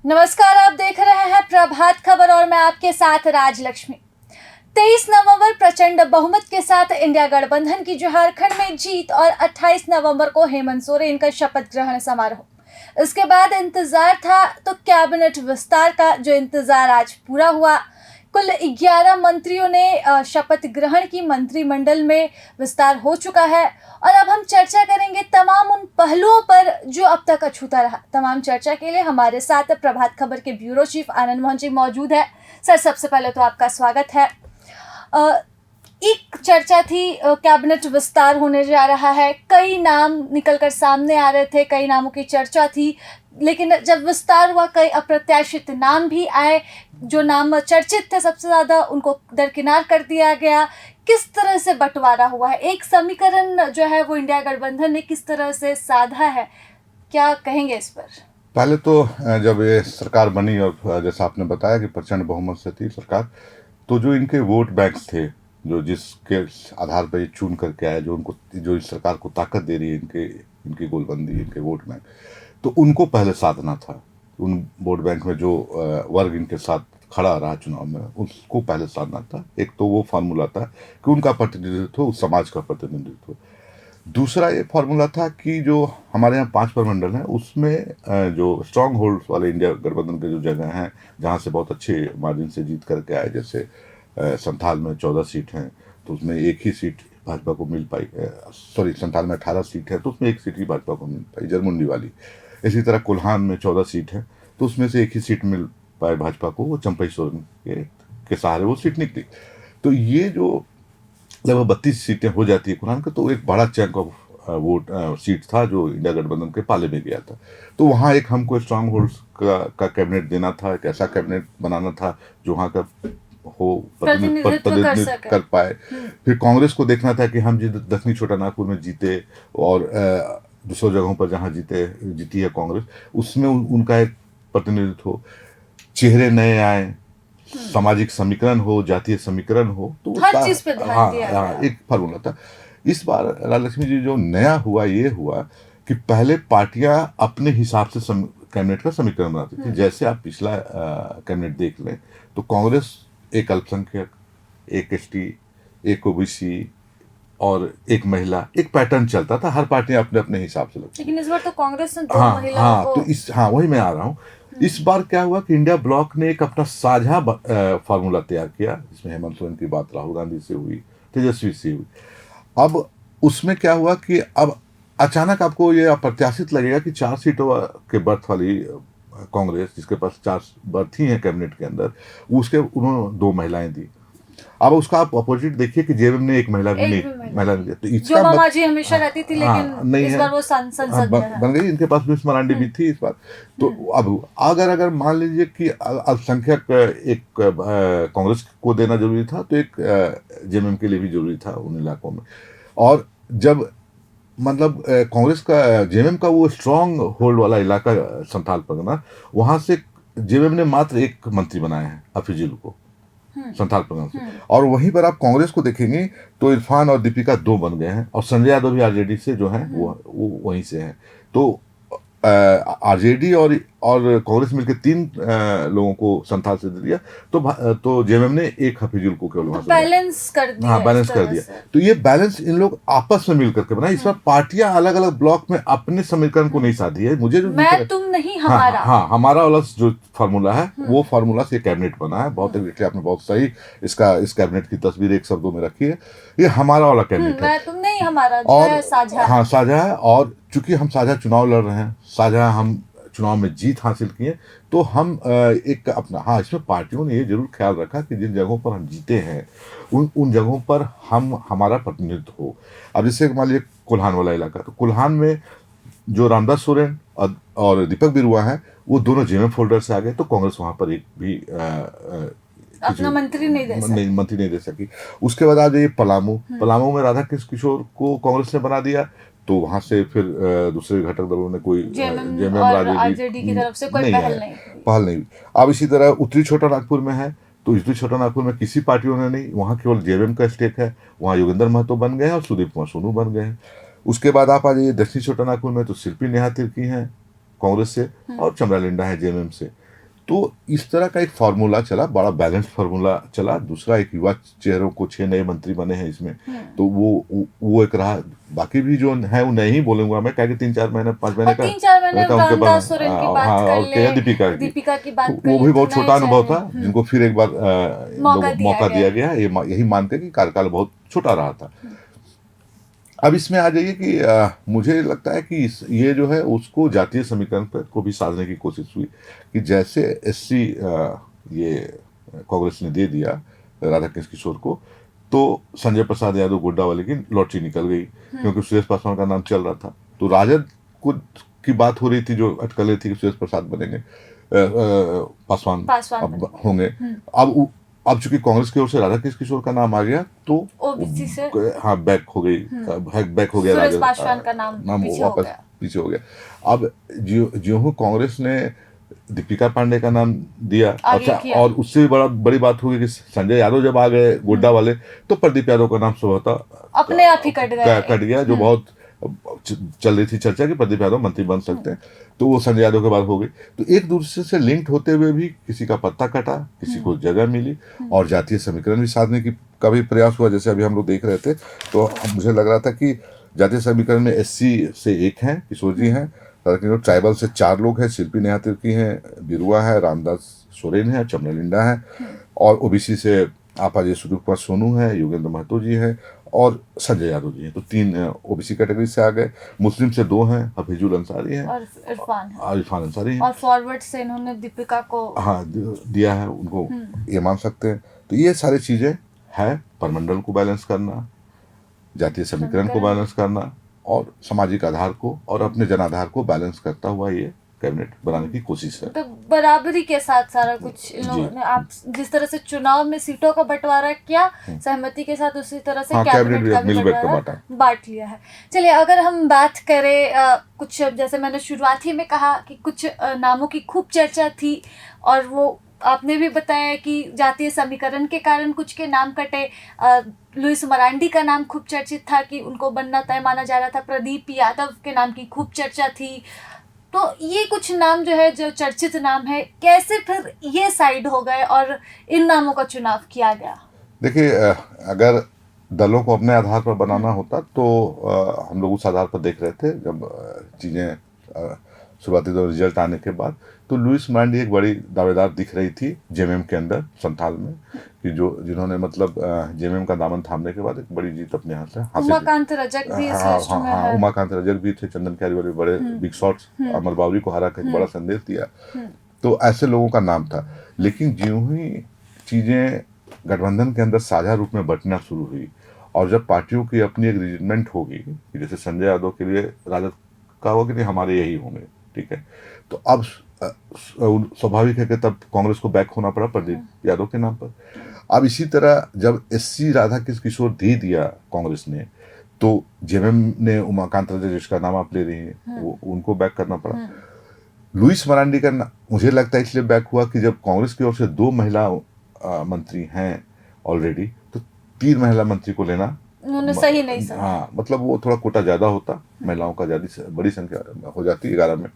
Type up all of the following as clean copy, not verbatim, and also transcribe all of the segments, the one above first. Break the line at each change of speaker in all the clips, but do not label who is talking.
नमस्कार, आप देख रहे हैं प्रभात खबर और मैं आपके साथ राजलक्ष्मी। 23 नवंबर प्रचंड बहुमत के साथ इंडिया गठबंधन की झारखंड में जीत और 28 नवंबर को हेमंत सोरेन का शपथ ग्रहण समारोह। इसके बाद इंतजार था तो कैबिनेट विस्तार का, जो इंतजार आज पूरा हुआ। कुल 11 मंत्रियों ने शपथ ग्रहण की, मंत्रिमंडल में विस्तार हो चुका है और अब हम चर्चा करेंगे तमाम उन पहलुओं पर जो अब तक अछूता रहा। तमाम चर्चा के लिए हमारे साथ प्रभात खबर के ब्यूरो चीफ आनंद मोहन जी मौजूद है। सर, सबसे पहले तो आपका स्वागत है। एक चर्चा थी, कैबिनेट विस्तार होने जा रहा है, कई नाम निकलकर सामने आ रहे थे, कई नामों की चर्चा थी, लेकिन जब विस्तार हुआ कई अप्रत्याशित नाम भी आए। जो नाम चर्चित थे सबसे ज़्यादा उनको दरकिनार कर दिया गया। किस तरह से बंटवारा हुआ है, एक समीकरण जो है वो इंडिया गठबंधन ने किस तरह से साधा है, क्या कहेंगे इस पर?
पहले तो जब ये सरकार बनी और जैसा आपने बताया कि प्रचंड बहुमत से थी सरकार, तो जो इनके वोट बैंक्स थे, जो जिसके आधार पर ये चुन करके आए, जो इस सरकार को ताकत दे रही है, इनकी गोलबंदी, इनके वोट बैंक, तो उनको पहले साधना था। उन वोट बैंक में जो वर्ग इनके साथ खड़ा रहा चुनाव में, उसको पहले साधना था। एक तो वो फार्मूला था कि उनका प्रतिनिधित्व, उस समाज का प्रतिनिधित्व। दूसरा ये फार्मूला था कि जो हमारे यहाँ 5 प्रमंडल हैं, उसमें जो स्ट्रांग होल्ड वाले इंडिया गठबंधन के जो जगह हैं, जहाँ से बहुत अच्छे मार्जिन से जीत करके आए, जैसे संथाल में 14 सीट हैं, तो उसमें एक ही सीट भाजपा को मिल पाई। संथाल में 18 सीट है, तो उसमें एक सीट ही भाजपा को मिल पाई, जरमुंडी वाली। इसी तरह कोल्हान में 14 सीट है, तो उसमें से एक ही सीट मिल पाए भाजपा को, वो चंपई सोरेन के सहारे वो सीट निकली। तो ये जो लगभग 32 सीटें हो जाती है कुरान का, तो एक बड़ा चैंक ऑफ वोट सीट था जो इंडिया गठबंधन के पाले में गया था। तो वहाँ एक हमको स्ट्रांग होल्ड्स का कैबिनेट देना था, एक ऐसा कैबिनेट बनाना था जो वहाँ का हो प्रतिनिधित्व कर पाए। फिर कांग्रेस को देखना था कि हम दक्षिणी छोटा नागपुर में जीते और दूसरों जगहों पर जहाँ जीती है कांग्रेस, उसमें उनका एक प्रतिनिधित्व हो, चेहरे नए आए, सामाजिक समीकरण हो, जातीय समीकरण हो, तो
हर चीज पे ध्यान दिया गया।
एक फार्मूला था। इस बार राजलक्ष्मी जी जो नया हुआ, ये हुआ कि पहले पार्टियां अपने हिसाब से कैबिनेट का समीकरण बनाती थी। जैसे आप पिछला कैबिनेट देख लें, तो कांग्रेस एक अल्पसंख्यक, एक एसटी, एक ओबीसी और एक महिला, एक पैटर्न चलता था। हर पार्टियां अपने अपने हिसाब से लगती।
लेकिन इस बार तो कांग्रेस ने 2 महिलाओं को।
तो वही मैं आ रहा हूँ। इस बार क्या हुआ कि इंडिया ब्लॉक ने एक अपना साझा फार्मूला तैयार किया, जिसमें हेमंत सोरेन की बात राहुल गांधी से हुई, तेजस्वी से हुई। अब उसमें क्या हुआ कि अब अचानक आपको ये अप्रत्याशित लगेगा कि 4 सीटों के बर्थ वाली कांग्रेस, जिसके पास 4 बर्थ ही हैं कैबिनेट के अंदर, उन्होंने 2 महिलाएं दी। अब उसका आप अपोजिट देखिए कि जेएमएम ने एक महिला भी नहीं दिया। तो
इसका मामा जी हमेशा रहती थी, लेकिन इस बार वो संसद में
बन गई। इनके पास भी मरांडी भी थी इस बार। तो अब अगर मान लीजिए कि अल्पसंख्यक एक कांग्रेस को देना जरूरी था, तो एक जेएमएम के लिए भी जरूरी था उन इलाकों में। और जब मतलब कांग्रेस का जेएमएम का वो स्ट्रांग होल्ड वाला इलाका संथाल परगना, वहां से जेएमएम ने मात्र एक मंत्री बनाया है, हफीजुल को, संथाल परगना से। और वहीं पर आप कांग्रेस को देखेंगे तो इरफान और दीपिका 2 बन गए हैं, और संजय यादव भी आरजेडी से जो हैं वो वहीं से हैं। तो आरजेडी और कांग्रेस मिलकर 3 लोगों को संथाल से दे दिया। तो जेएमएम ने एक हफीजुल को केवल वहां से
बैलेंस कर दिया।
बैलेंस कर दिया। तो ये बैलेंस इन लोग आपस में मिल करके बनाए। इस बार पार्टियां अलग अलग ब्लॉक में अपने समीकरण को नहीं साधी है। मुझे जो
मैं तुम नहीं हमारा,
हमारा वाला जो फार्मूला है, वो फार्मूला से कैबिनेट बना है। बहुत आपने बहुत सही इस कैबिनेट की तस्वीर एक शब्दों में रखी है। ये हमारा वाला कैबिनेट है,
मैं तुम नहीं हमारा,
और
साझा
साझा है। और चूंकि हम साझा चुनाव लड़ रहे हैं, साझा हम चुनाव में जीत हासिल किए, तो हम एक अपना इसमें पार्टियों ने ये जरूर ख्याल रखा कि जिन जगहों पर हम जीते हैं उन जगहों पर हमारा प्रतिनिधित्व हो। अब जैसे मान लीजिए कोल्हान वाला इलाका, तो कोल्हान में जो रामदास सोरेन और दीपक बिरुआ हैं, वो दोनों जेएमएम फोल्डर से आ गए, तो कांग्रेस वहां पर एक भी
अपना मंत्री
नहीं दे सकी। उसके बाद आ जाइए पलामू में राधा कृष्ण किशोर को कांग्रेस ने बना दिया, तो वहां से फिर दूसरे घटक दलों ने कोई
जेएमएम आरजेडी की तरफ से कोई पहल नहीं।
अब इसी तरह उत्तरी छोटा नागपुर में है, तो उत्तरी छोटा नागपुर में किसी पार्टियों ने नहीं, वहाँ केवल जेएमएम का स्टेक है। वहाँ योगेंद्र महतो बन गए हैं और सुदीप कुमार सोनू बन गए हैं। उसके बाद आप आ जाइए दक्षिणी छोटा नागपुर में, तो शिल्पी नेहा तिर्की हैं कांग्रेस से, और चमरा लिंडा है जेएमएम से। तो इस तरह का एक फार्मूला चला, बड़ा बैलेंस फार्मूला चला। दूसरा, एक युवा चेहरों को 6 नए मंत्री बने हैं इसमें, तो वो एक रहा। बाकी भी जो है वो नहीं बोलूंगा मैं, क्या कि 3-4 महीने 5 महीने
और
का
3-4 महीने
रहता उनके
रामदास सोरेन की बात
हाँ,
कर
और
ले,
दीपिका
की
तो
बात कर
वो
ले,
भी
तो
बहुत
नए
छोटा अनुभव था,
चेहरे।
जिनको फिर एक बार
मौका
मौका दिया गया, यही मान के कि कार्यकाल बहुत छोटा रहा था। अब इसमें आ जाइए कि मुझे लगता है कि ये जो है उसको जातीय समीकरण पर को भी साधने की कोशिश हुई कि जैसे एससी ये कांग्रेस ने दे दिया राधा कृष्ण किशोर को, तो संजय प्रसाद यादव गोड्डा वाले की लॉटरी निकल गई, क्योंकि सुरेश पासवान का नाम चल रहा था। तो राजद को की बात हो रही थी, जो अटकलें थी कि सुरेश प्रसाद बनेंगे, पासवान अब होंगे। अब चूंकि कांग्रेस की ओर से राधा कृष्ण किशोर का नाम आ गया, तो
ओबीसी से
हाँ बैक हो गई, बैक हो गया,
सुरेश पासवान का नाम
वापस पीछे हो गया। अब जो कांग्रेस ने दीपिका पांडे का नाम दिया, और उससे भी बड़ी बात हुई कि संजय यादव जब आ गए गोड्डा वाले, तो प्रदीप यादव का नाम स्वतः
अपने आप ही कट
गया, जो बहुत चल रही थी चर्चा कि प्रदीप यादव मंत्री बन सकते हैं, तो वो संजय यादव के बाद हो गई। तो एक दूसरे से लिंक्ड होते हुए भी किसी का पत्ता कटा, किसी को जगह मिली, और जातीय समीकरण भी साधने का भी प्रयास हुआ। जैसे अभी हम लोग देख रहे थे, तो मुझे लग रहा था कि जातीय समीकरण में एससी से एक हैं, किशोर जी हैं, ट्राइबल से 4 लोग हैं, शिल्पी नेहा तिर्की हैं, बिरुआ है, रामदास सोरेन है, चमरा लिंडा है, और ओबीसी से आपा जी सूर्य कुमार सोनू है, योगेंद्र महतो जी हैं, और संजय यादव जी हैं। तो 3 ओबीसी कैटेगरी से आ गए। मुस्लिम से 2 हैं, हफीजुल अंसारी हैं
और
इरफान अंसारी हैं,
और फॉरवर्ड से इन्होंने दीपिका को
दिया है, उनको ये मान सकते हैं। तो ये सारी चीजें है, परमंडल को बैलेंस करना, जातीय समीकरण को बैलेंस करना, और सामाजिक आधार को और अपने जनाधार को बैलेंस करता हुआ ये कैबिनेट बनाने की कोशिश है।
तो बराबरी के साथ सारा कुछ इन लोगों ने, आप जिस तरह से चुनाव में सीटों का बंटवारा किया सहमति के साथ, उसी तरह से कैबिनेट का भी बंटवारा बांट लिया है। चलिए, अगर हम बात करें कुछ, जैसे मैंने शुरुआत ही में कहा कि कुछ नामों की खूब चर्चा थी, और वो आपने भी बताया कि जातीय समीकरण के कारण कुछ के नाम कटे। लुइस मरांडी का नाम खूब चर्चित था कि उनको बनना तय माना जा रहा था। प्रदीप यादव के नाम की खूब चर्चा थी। तो ये कुछ नाम जो है, जो चर्चित नाम है, कैसे फिर ये साइड हो गए और इन नामों का चुनाव किया गया?
देखिए, अगर दलों को अपने आधार पर बनाना होता तो हम लोग उस आधार पर देख रहे थे। जब चीज़ें शुरुआती दौर रिजल्ट आने के बाद, तो लुइस मरांडी एक बड़ी दावेदार दिख रही थी जेएमएम के अंदर, संथाल में, कि जिन्होंने मतलब जेएमएम का दामन थामने के बाद एक बड़ी जीत अपने हाथ से हासिल।
उमाकांत रजक भी इस लिस्ट में है।
उमाकांत रजक भी थे, चंदन कैरी वाले बड़े बिग शॉट्स, अमर बावरी को हरा कर बड़ा संदेश दिया। तो ऐसे लोगों का नाम था। लेकिन ज्यों ही चीजें गठबंधन के अंदर साझा रूप में बंटना शुरू हुई, और जब पार्टियों की अपनी एक रिजमेंट होगी, जैसे संजय यादव के लिए राजद का होगा कि नहीं हमारे यही होंगे, ठीक है, तो अब स्वाभाविक है कि तब कांग्रेस को बैक होना पड़ा प्रदीप यादव के नाम पर। अब इसी तरह जब एससी राधा कृष्ण किशोर दे दिया कांग्रेस ने, तो जेएमएम ने उमाकांत रजक, जिसका नाम आप ले रही हैं, वो उनको बैक करना पड़ा। लुइस मरांडी का मुझे लगता है इसलिए बैक हुआ कि जब कांग्रेस की ओर से 2 महिला मंत्री हैं ऑलरेडी, तो 3 महिला मंत्री को लेना
उन्होंने सही नहीं समझा।
हाँ, मतलब वो थोड़ा कोटा ज़्यादा होता, महिलाओं का ज़्यादा बड़ी संख्या हो जाती 11 में,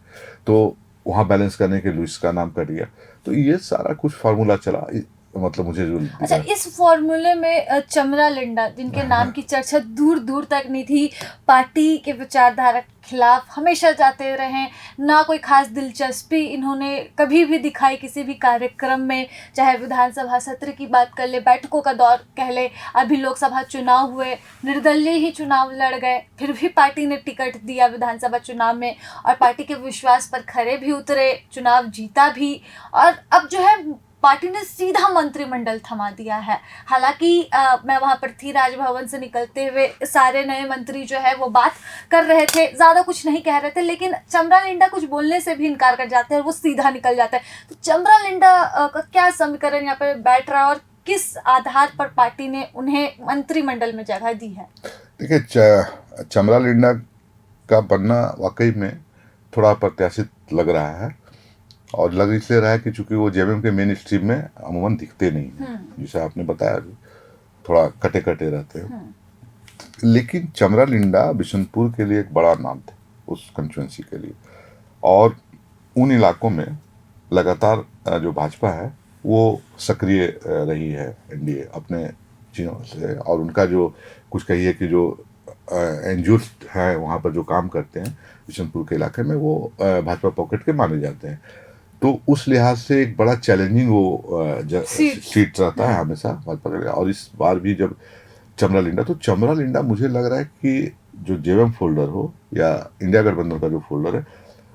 तो वहाँ बैलेंस करने के लुइस का नाम कट गया। तो ये सारा कुछ फार्मूला चला, मतलब मुझे जो
अच्छा, इस फॉर्मूले में चमरा लिंडा, जिनके नाम की चर्चा दूर दूर तक नहीं थी, पार्टी के विचारधारा के खिलाफ हमेशा जाते रहे, ना कोई खास दिलचस्पी इन्होंने कभी भी दिखाई किसी भी कार्यक्रम में, चाहे विधानसभा सत्र की बात कर ले, बैठकों का दौर कह ले, अभी लोकसभा चुनाव हुए, निर्दलीय ही चुनाव लड़ गए, फिर भी पार्टी ने टिकट दिया विधानसभा चुनाव में, और पार्टी के विश्वास पर खरे भी उतरे, चुनाव जीता भी, और अब जो है पार्टी ने सीधा मंत्रिमंडल थमा दिया है। हालांकि मैं वहां पर थी, राजभवन से निकलते हुए सारे नए मंत्री जो है वो बात कर रहे थे, ज़्यादा कुछ नहीं कह रहे थे, लेकिन चमरा लिंडा कुछ बोलने से भी इनकार कर जाते हैं और वो सीधा निकल जाता है। तो चमरा लिंडा का क्या समीकरण यहाँ पर बैठ रहा है, और किस आधार पर पार्टी ने उन्हें मंत्रिमंडल में जगह दी है?
देखिए, चमरा लिंडा का बनना वाकई में थोड़ा प्रत्याशित लग रहा है, और लग इसलिए रहा है कि चूंकि वो जेएमएम के मेन स्ट्रीम में अमूमन दिखते नहीं हैं, जैसे आपने बताया, थोड़ा कटे कटे रहते हैं। लेकिन चमरा लिंडा बिशनपुर के लिए एक बड़ा नाम थे, उस कंस्टिट्यूंसी के लिए, और उन इलाकों में लगातार जो भाजपा है वो सक्रिय रही है एनडीए अपने चीनों से, और उनका जो कुछ कहिए कि जो एनजीओज हैं वहाँ पर जो काम करते हैं बिशनपुर के इलाके में, वो भाजपा पॉकेट के माने जाते हैं। तो उस लिहाज से एक बड़ा चैलेंजिंग वो सीट रहता है हमेशा भाजपा के लिए। और इस बार भी जब चमरा लिंडा, तो चमरा लिंडा मुझे लग रहा है कि जो जेएमएम फोल्डर हो या इंडिया गठबंधन का जो फोल्डर है,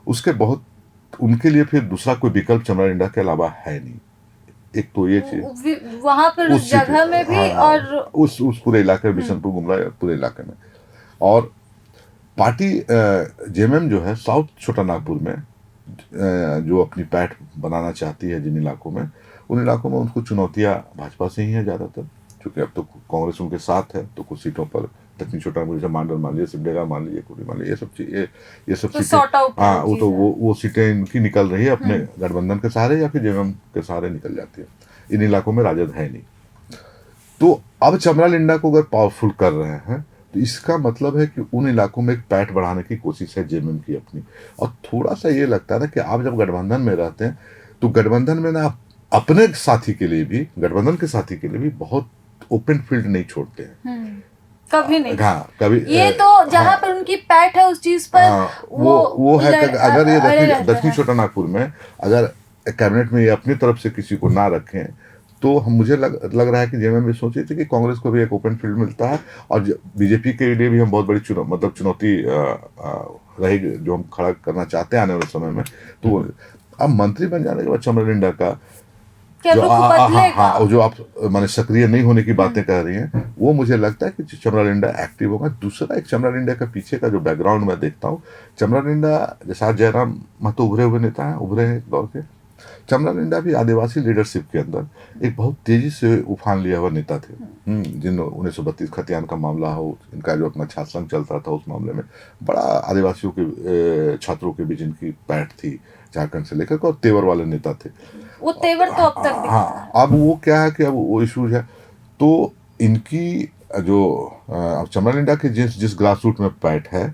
उसके बहुत उनके लिए फिर दूसरा कोई विकल्प चमरा लिंडा के अलावा है नहीं। एक तो ये चीज
वहां पर उस जगह में भी,
हाँ,
और
उस पूरे इलाके में, बिशनपुर गुमला पूरे इलाके में। और पार्टी जेएमएम जो है साउथ छोटा नागपुर में जो अपनी पैठ बनाना चाहती है जिन इलाकों में, उन इलाकों में उनको चुनौतियां भाजपा से ही है ज़्यादातर, क्योंकि अब तो कांग्रेस उनके साथ है। तो कुछ सीटों पर दक्षिण छोटा नागपुर, जैसे मांडर मान लीजिए, सिमडेगा मान लीजिए, कुड़ी मान लीजिए, ये सब सीटें, हाँ वो सीटें इनकी निकल रही है अपने गठबंधन के सहारे या फिर जेएमएम के सहारे निकल जाती है। इन इलाकों में राजद है नहीं। तो अब चमरा लिंडा को अगर पावरफुल कर रहे हैं तो इसका मतलब है कि उन इलाकों में एक पैठ बढ़ाने की कोशिश है जेएमएम की अपनी। और थोड़ा सा ये लगता है ना कि आप जब गठबंधन में रहते हैं तो गठबंधन में ना अपने साथी के लिए भी, गठबंधन के साथी के लिए भी बहुत ओपन फील्ड नहीं छोड़ते हैं
कभी नहीं।
हाँ कभी
ये तो जहाँ पर उनकी पैठ है उस चीज पर
वो है कि अगर ये दक्षिण छोटा नागपुर में अगर कैबिनेट में ये अपनी तरफ से किसी को ना रखें तो मुझे लग रहा है कि जेएमएम भी सोची थी कि कांग्रेस को भी एक ओपन फील्ड मिलता है, और बीजेपी के लिए भी हम बहुत बड़ी चुनौती रहेगी जो हम खड़ा करना चाहते हैं आने वाले समय में। तो अब मंत्री बन जाने के बाद चमरा लिंडा का जो आप माने सक्रिय नहीं होने की बातें कह रही हैं, वो मुझे लगता है कि चमरा लिंडा एक्टिव होगा। दूसरा, एक चमरा लिंडा का पीछे का जो बैकग्राउंड मैं देखता हूँ, चमरा लिंडा जैसा जयराम महतो उभरे हुए नेता हैं, उभरे हैं एक दौर के, चमरा लिंडा भी आदिवासी लीडरशिप के अंदर एक बहुत तेजी से उफान लिया हुआ नेता थे। जिन 1932 खतियान का मामला हो, इनका जो अपना छात्र संघ चलता था, उस मामले में बड़ा आदिवासियों के छात्रों के बीच इनकी पैठ थी झारखंड से लेकर, और तेवर वाले नेता थे।
वो तेवर तो अब तक
हाँ, अब वो क्या है कि अब वो इशूज है। तो इनकी जो अब चमरा लिंडा के जिस ग्रास रूट में पैठ है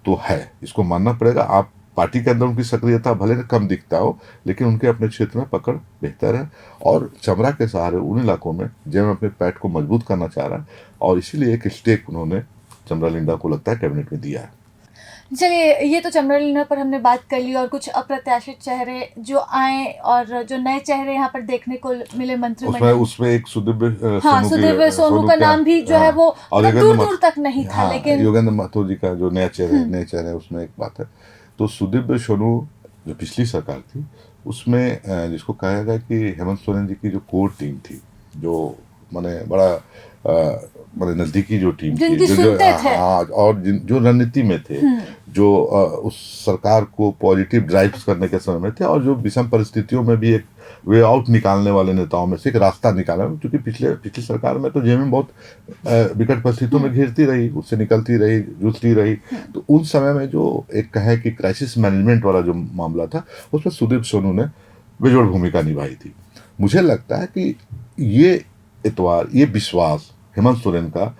तो है, इसको मानना पड़ेगा। आप पार्टी के अंदर उनकी सक्रियता भले कम दिखता हो, लेकिन उनके अपने क्षेत्र में पकड़ बेहतर है। और चमरा के सहारे उन इलाकों में जेएमएम अपने पैठ को मजबूत करना चाह रहा है, और इसीलिए एक स्टेक उन्होंने चमरा लिंडा को लगता है कैबिनेट में दिया है।
चलिए, ये तो चमरा लिंडा पर हमने बात कर ली, और कुछ अप्रत्याशित चेहरे जो आए और जो नए चेहरे यहाँ पर देखने को मिले मंत्रिमंडल,
उसमें एक
सुदीव्य सोनू का नाम भी जो है वो दूर दूर तक नहीं था, लेकिन
योगेंद्र महतो जी का जो नए चेहरे उसमें एक बात है। तो सुदीव्य सोनू जो पिछली सरकार थी उसमें जिसको कहा गया कि हेमंत सोरेन जी की जो कोर टीम थी, जो माने बड़ा माने नजदीकी जो टीम थी, और जो रणनीति में थे, जो उस सरकार को पॉजिटिव ड्राइव्स करने के समय में थे, और जो विषम परिस्थितियों में भी एक वे आउट निकालने वाले नेताओं में से एक रास्ता निकाला। क्योंकि पिछली सरकार में तो जेएमएम बहुत विकट परिस्थितियों में घिरती रही, उससे निकलती रही, जूझती रही। तो उन समय में जो एक कहे कि क्राइसिस मैनेजमेंट वाला जो मामला था, उसमें सुदीप सोनू ने बेजोड़ भूमिका निभाई थी। मुझे लगता है कि ये इतवार, ये विश्वास हेमंत सोरेन का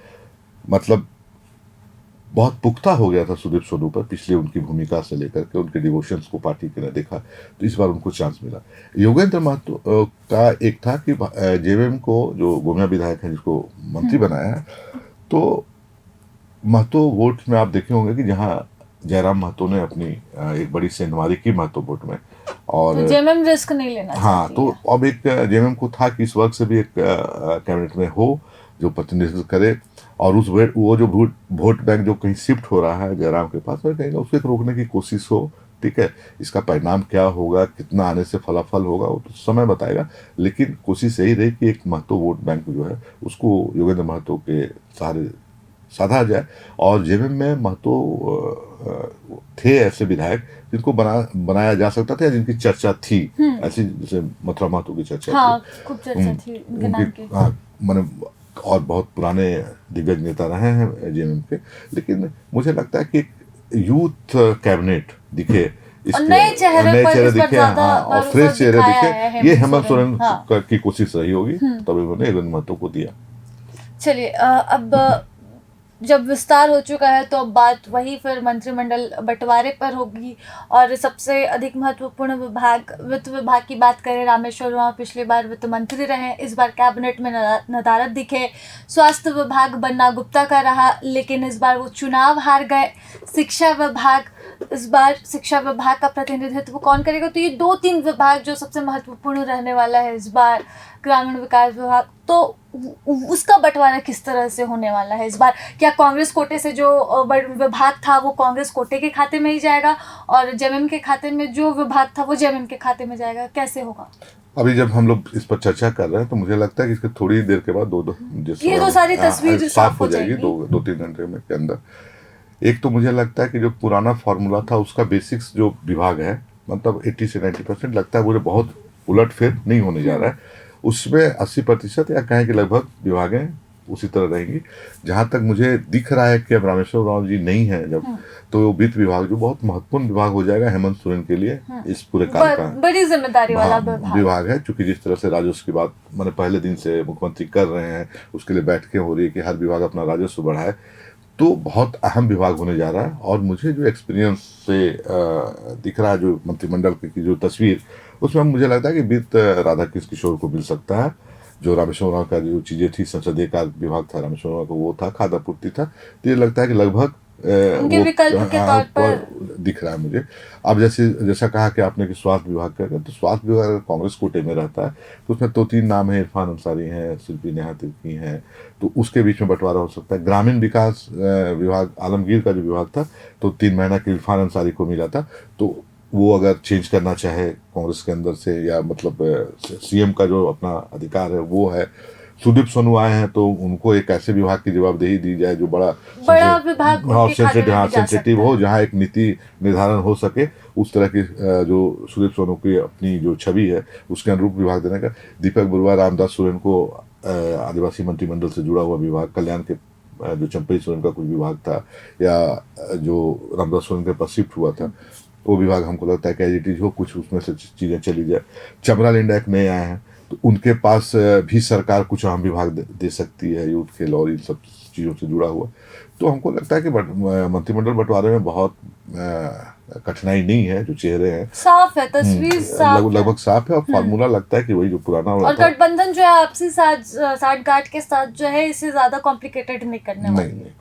मतलब बहुत पुख्ता हो गया था सुदीप सोनू पर, पिछले उनकी भूमिका से लेकर के उनके डिवोशंस को पार्टी के ने देखा, तो इस बार उनको चांस मिला। योगेंद्र महतो का एक था कि जेएमएम को जो गोमिया विधायक है जिसको मंत्री बनाया है, तो महतो वोट में आप देखे होंगे कि जहाँ जयराम महतो ने अपनी एक बड़ी सेंधमारी की महतो वोट में, और
तो जेएमएम रिस्क नहीं लेना चाहती।
हाँ, तो अब एक जेएमएम को था कि इस वर्ग से भी एक कैबिनेट में हो जो प्रतिनिधित्व करे, और वो जो वोट बैंक जो कहीं शिफ्ट हो रहा है जयराम के पास, कहीं उसको एक रोकने की कोशिश हो। ठीक है, इसका परिणाम क्या होगा, कितना आने से फलाफल होगा, वो तो समय बताएगा, लेकिन कोशिश यही रही कि एक महतो वोट बैंक जो है उसको योगेंद्र महतो के सहारे साधा जाए। और जेएमएम में महतो थे ऐसे विधायक जिनको बनाया जा सकता था, जिनकी चर्चा थी, ऐसी जैसे मथुरा महतो की चर्चा थी,
खूब चर्चा थी उनके नाम की।
मैंने और बहुत पुराने दिग्गज नेता रहे हैं जेएमएम के, लेकिन मुझे लगता है कि यूथ कैबिनेट दिखे,
नए चेहरे दिखे,
और फ्रेश चेहरे दिखे, ये हेमंत सोरेन की कोशिश रही होगी, तभी उन्होंने योगेंद्र महतो को दिया।
चलिए, अब जब विस्तार हो चुका है तो अब बात वही फिर मंत्रिमंडल बंटवारे पर होगी। और सबसे अधिक महत्वपूर्ण विभाग, वित्त विभाग की बात करें, रामेश्वर उरांव पिछली बार वित्त मंत्री रहे, इस बार कैबिनेट में नदारद दिखे। स्वास्थ्य विभाग बन्ना गुप्ता का रहा, लेकिन इस बार वो चुनाव हार गए। शिक्षा विभाग, इस बार शिक्षा विभाग का प्रतिनिधित्व कौन करेगा? तो ये 2-3 विभाग जो सबसे महत्वपूर्ण रहने वाला है इस बार। ग्रामीण विकास विभाग, तो उसका बंटवारा किस तरह से होने वाला है इस बार? क्या कांग्रेस कोटे से जो विभाग था वो कांग्रेस कोटे के खाते में ही जाएगा, और जेएमएम के खाते में जो विभाग था वो जेएमएम के खाते में जाएगा? कैसे होगा?
अभी जब हम लोग इस पर चर्चा कर रहे हैं तो मुझे लगता है कि इसके थोड़ी देर के बाद
ये तो सारी तस्वीर
साफ हो जाएगी 2-3 घंटे में के अंदर। एक तो मुझे लगता है कि जो पुराना फार्मूला था उसका बेसिक्स जो विभाग है, मतलब 80 से 90% लगता है मुझे बहुत उलटफेर नहीं होने जा रहा है। उसमें 80% या कहें कि लगभग विभागें उसी तरह रहेंगी। जहाँ तक मुझे दिख रहा है कि अब रामेश्वर उरांव जी नहीं है जब, तो वो वित्त विभाग जो बहुत महत्वपूर्ण विभाग हो जाएगा हेमंत सोरेन के लिए, इस पूरे काल का
बड़ी जिम्मेदारी वाला
विभाग है। क्योंकि जिस तरह से राजस्व की बात मैंने पहले दिन से मुख्यमंत्री कर रहे हैं, उसके लिए बैठकें हो रही है कि हर विभाग अपना राजस्व बढ़ाए, तो बहुत अहम विभाग होने जा रहा है। और मुझे जो एक्सपीरियंस से दिख रहा है जो मंत्रिमंडल की जो तस्वीर, उसमें मुझे लगता है कि वित्त राधाकृष्ण किशोर को मिल सकता है। जो रामेश्वर उरांव का जो चीज़ें थी, संसदीय कार्य विभाग था रामेश्वर उरांव को, वो था, खाद्य आपूर्ति था। तो ये लगता है कि लगभग
उनके विकल्प के तौर पर
दिख रहा है मुझे। अब जैसा कहा कि आपने कि स्वास्थ्य विभाग का, तो स्वास्थ्य विभाग कांग्रेस कोटे में रहता है तो उसमें 2-3 नाम है, इरफान अंसारी हैं, शिल्पी नेहा तिर्की हैं, तो उसके बीच में बंटवारा हो सकता है। ग्रामीण विकास विभाग, आलमगीर का जो विभाग था, तो 3 महीना के इरफान अंसारी को मिला था, तो वो अगर चेंज करना चाहे कांग्रेस के अंदर से, या मतलब सीएम का जो अपना अधिकार है वो है। सुदीप सोनू आए हैं तो उनको एक ऐसे विभाग की जवाबदेही दी जाए जो बड़ा
विभाग
सेंसिटिव हो, जहाँ एक नीति निर्धारण हो सके, उस तरह की जो सुदीप सोनू की अपनी जो छवि है उसके अनुरूप विभाग देने का। दीपक बुर्वा, रामदास सोरेन को आदिवासी मंत्रिमंडल से जुड़ा हुआ विभाग, कल्याण के जो चंपई सोरेन का कुछ विभाग था, या जो रामदास सोरेन के पास शिफ्ट हुआ था, वो विभाग हमको लगता है कि एज इट इज हो, कुछ उसमें से चीज़ें चली जाए। चमरा लिंडा एक नए आए हैं, तो उनके पास भी सरकार कुछ अहम विभाग दे सकती है, यूथ खेल और इन सब चीज़ों से जुड़ा हुआ। तो हमको लगता है कि मंत्रिमंडल बंटवारे में बहुत कठिनाई नहीं है। जो चेहरे हैं
साफ है, तस्वीर
लगभग साफ है, और फार्मूला लगता है कि वही जो पुराना
और गठबंधन जो है आपसी साठगांठ के साथ जो है, इसे ज्यादा कॉम्प्लिकेटेड नहीं करने वाली है।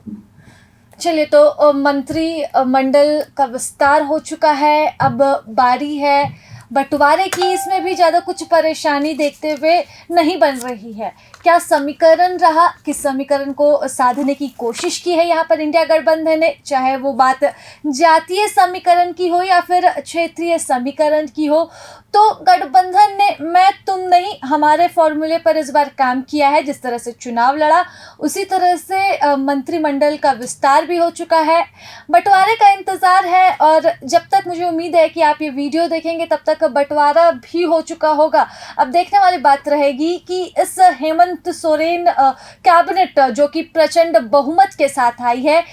चलिए, तो मंत्रिमंडल का विस्तार हो चुका है, अब बारी है बंटवारे की। इसमें भी ज़्यादा कुछ परेशानी देखते हुए नहीं बन रही है। क्या समीकरण रहा, किस समीकरण को साधने की कोशिश की है यहाँ पर इंडिया गठबंधन ने, चाहे वो बात जातीय समीकरण की हो या फिर क्षेत्रीय समीकरण की हो, तो गठबंधन ने मैं तुम नहीं हमारे फॉर्मूले पर इस बार काम किया है। जिस तरह से चुनाव लड़ा, उसी तरह से मंत्रिमंडल का विस्तार भी हो चुका है। बंटवारे का इंतज़ार है, और जब तक मुझे उम्मीद है कि आप ये वीडियो देखेंगे तब तक बंटवारा भी हो चुका होगा। अब देखने वाली बात रहेगी कि इस हेमंत सोरेन कैबिनेट जो कि प्रचंड बहुमत के साथ आई है,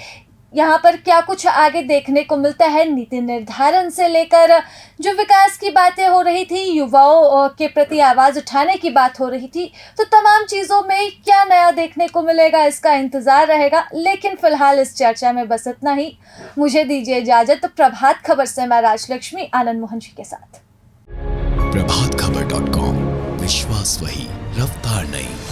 यहाँ पर क्या कुछ आगे देखने को मिलता है। नीति निर्धारण से लेकर जो विकास की बातें हो रही थी, युवाओं के प्रति आवाज़ उठाने की बात हो रही थी, तो तमाम चीज़ों में क्या नया देखने को मिलेगा, इसका इंतज़ार रहेगा। लेकिन फिलहाल इस चर्चा में बस इतना ही। मुझे दीजिए इजाज़त। प्रभात खबर से मैं राजलक्ष्मी आनंद मोहन जी के साथ।
प्रभातखबर.com, विश्वास वही, रफ्तार नहीं।